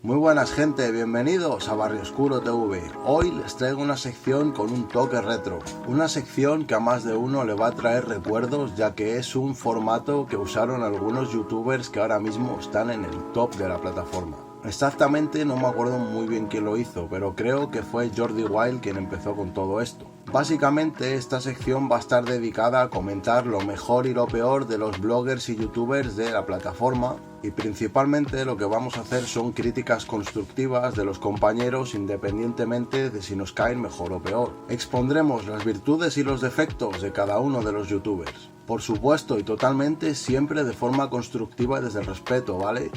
Muy buenas gente, bienvenidos a Barrio Oscuro TV. Hoy les traigo una sección con un toque retro. Una sección que a más de uno le va a traer recuerdos, ya que es un formato que usaron algunos youtubers que ahora mismo están en el top de la plataforma. Exactamente no me acuerdo muy bien quién lo hizo, pero creo que fue Jordi Wild quien empezó con todo esto. Básicamente esta sección va a estar dedicada a comentar lo mejor y lo peor de los bloggers y youtubers de la plataforma, y principalmente lo que vamos a hacer son críticas constructivas de los compañeros independientemente de si nos caen mejor o peor. Expondremos las virtudes y los defectos de cada uno de los youtubers. Por supuesto y totalmente siempre de forma constructiva y desde el respeto, ¿vale?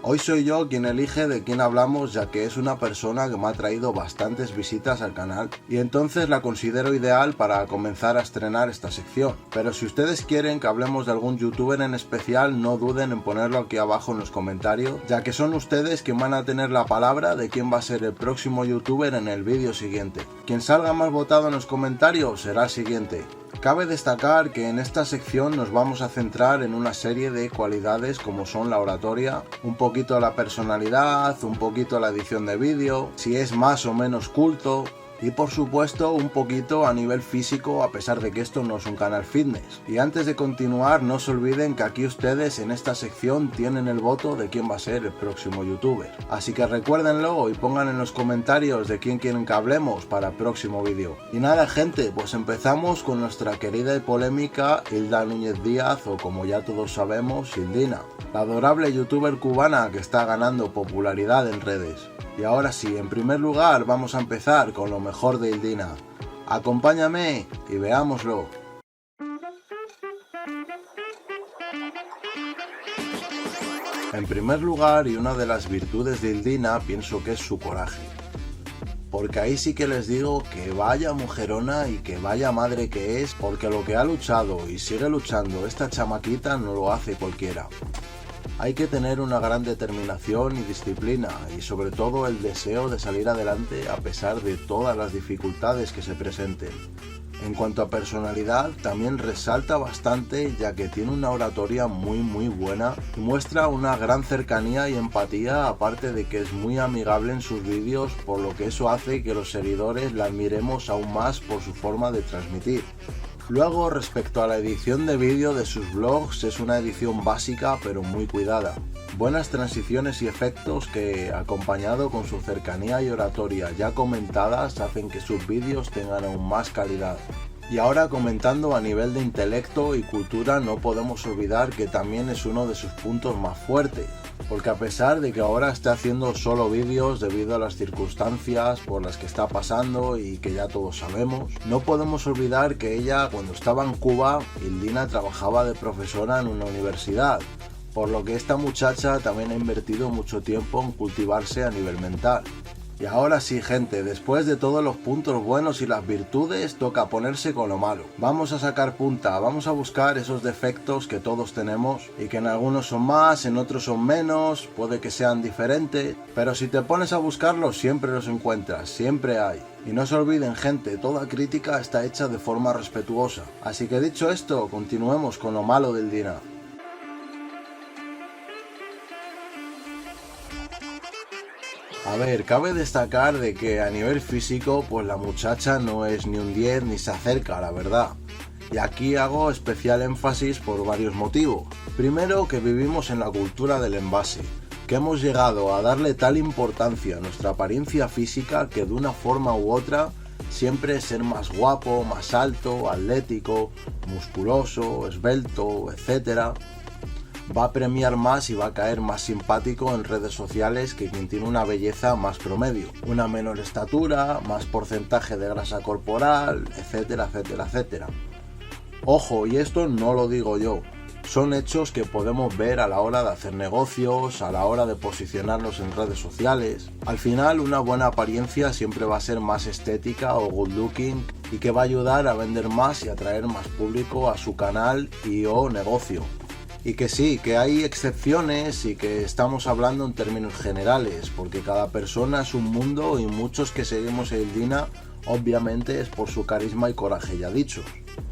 Hoy soy yo quien elige de quién hablamos, ya que es una persona que me ha traído bastantes visitas al canal y entonces la considero ideal para comenzar a estrenar esta sección. Pero si ustedes quieren que hablemos de algún youtuber en especial, no duden en ponerlo aquí abajo en los comentarios, ya que son ustedes quien van a tener la palabra de quién va a ser el próximo youtuber en el vídeo siguiente. Quien salga más votado en los comentarios será el siguiente. Cabe destacar que en esta sección nos vamos a centrar en una serie de cualidades como son la oratoria, un poquito la personalidad, un poquito la edición de vídeo, si es más o menos culto, y por supuesto un poquito a nivel físico, a pesar de que esto no es un canal fitness. Y antes de continuar, no se olviden que aquí ustedes en esta sección tienen el voto de quién va a ser el próximo youtuber. Así que recuérdenlo y pongan en los comentarios de quién quieren que hablemos para el próximo vídeo. Y nada gente, pues empezamos con nuestra querida y polémica Hilda Núñez Díaz, o como ya todos sabemos, Hildina, la adorable youtuber cubana que está ganando popularidad en redes. Y ahora sí, en primer lugar vamos a empezar con lo mejor de Hildina. Acompáñame y veámoslo. En primer lugar, y una de las virtudes de Hildina, pienso que es su coraje. Porque ahí sí que les digo que vaya mujerona y que vaya madre que es, porque lo que ha luchado y sigue luchando esta chamaquita no lo hace cualquiera. Hay que tener una gran determinación y disciplina, y sobre todo el deseo de salir adelante a pesar de todas las dificultades que se presenten. En cuanto a personalidad, también resalta bastante, ya que tiene una oratoria muy buena y muestra una gran cercanía y empatía, aparte de que es muy amigable en sus vídeos, por lo que eso hace que los seguidores la admiremos aún más por su forma de transmitir. Luego, respecto a la edición de vídeo de sus vlogs, es una edición básica pero muy cuidada. Buenas transiciones y efectos que, acompañado con su cercanía y oratoria ya comentadas, hacen que sus vídeos tengan aún más calidad. Y ahora, comentando a nivel de intelecto y cultura, no podemos olvidar que también es uno de sus puntos más fuertes, porque a pesar de que ahora está haciendo solo vídeos debido a las circunstancias por las que está pasando y que ya todos sabemos, no podemos olvidar que ella, cuando estaba en Cuba, Hildina trabajaba de profesora en una universidad, por lo que esta muchacha también ha invertido mucho tiempo en cultivarse a nivel mental. Y ahora sí gente, después de todos los puntos buenos y las virtudes, toca ponerse con lo malo. Vamos a sacar punta, vamos a buscar esos defectos que todos tenemos y que en algunos son más, en otros son menos, puede que sean diferentes, pero si te pones a buscarlos siempre los encuentras, siempre hay. Y no se olviden gente, toda crítica está hecha de forma respetuosa. Así que dicho esto, continuemos con lo malo del Hildina. A ver, cabe destacar de que a nivel físico, pues la muchacha no es ni un 10 ni se acerca, la verdad. Y aquí hago especial énfasis por varios motivos. Primero, que vivimos en la cultura del envase, que hemos llegado a darle tal importancia a nuestra apariencia física que de una forma u otra siempre ser más guapo, más alto, atlético, musculoso, esbelto, etc. va a premiar más y va a caer más simpático en redes sociales que quien tiene una belleza más promedio, una menor estatura, más porcentaje de grasa corporal, etcétera. Ojo, y esto no lo digo yo, son hechos que podemos ver a la hora de hacer negocios, a la hora de posicionarnos en redes sociales. Al final, una buena apariencia siempre va a ser más estética o good looking y que va a ayudar a vender más y atraer más público a su canal y o negocio. Y que sí, que hay excepciones y que estamos hablando en términos generales, porque cada persona es un mundo y muchos que seguimos a Hildina obviamente es por su carisma y coraje ya dichos.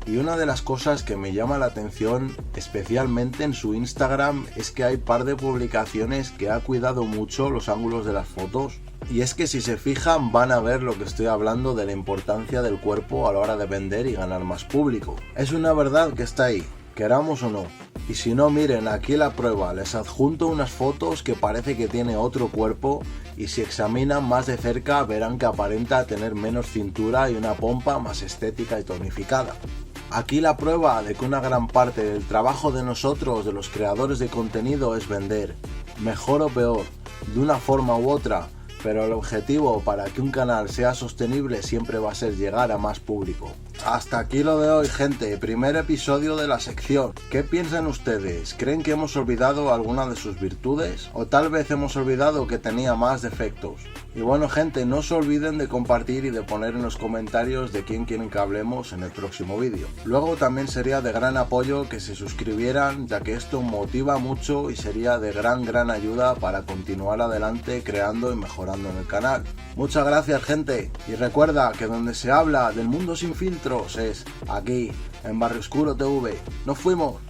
Y una de las cosas que me llama la atención, especialmente en su Instagram, es que hay par de publicaciones que ha cuidado mucho los ángulos de las fotos. Y es que si se fijan van a ver lo que estoy hablando de la importancia del cuerpo a la hora de vender y ganar más público. Es una verdad que está ahí, queramos o no. Y si no, miren, aquí la prueba, les adjunto unas fotos que parece que tiene otro cuerpo y si examinan más de cerca verán que aparenta tener menos cintura y una pompa más estética y tonificada. Aquí la prueba de que una gran parte del trabajo de nosotros, de los creadores de contenido, es vender, mejor o peor, de una forma u otra, pero el objetivo para que un canal sea sostenible siempre va a ser llegar a más público. Hasta aquí lo de hoy, gente, primer episodio de la sección. ¿Qué piensan ustedes? ¿Creen que hemos olvidado alguna de sus virtudes? ¿O tal vez hemos olvidado que tenía más defectos? Y bueno, gente, no se olviden de compartir y de poner en los comentarios de quién quieren que hablemos en el próximo vídeo. Luego también sería de gran apoyo que se suscribieran, ya que esto motiva mucho y sería de gran ayuda para continuar adelante creando y mejorando en el canal. Muchas gracias, gente, y recuerda que donde se habla del mundo sin filtros es aquí, en Barrio Oscuro TV. ¡Nos fuimos!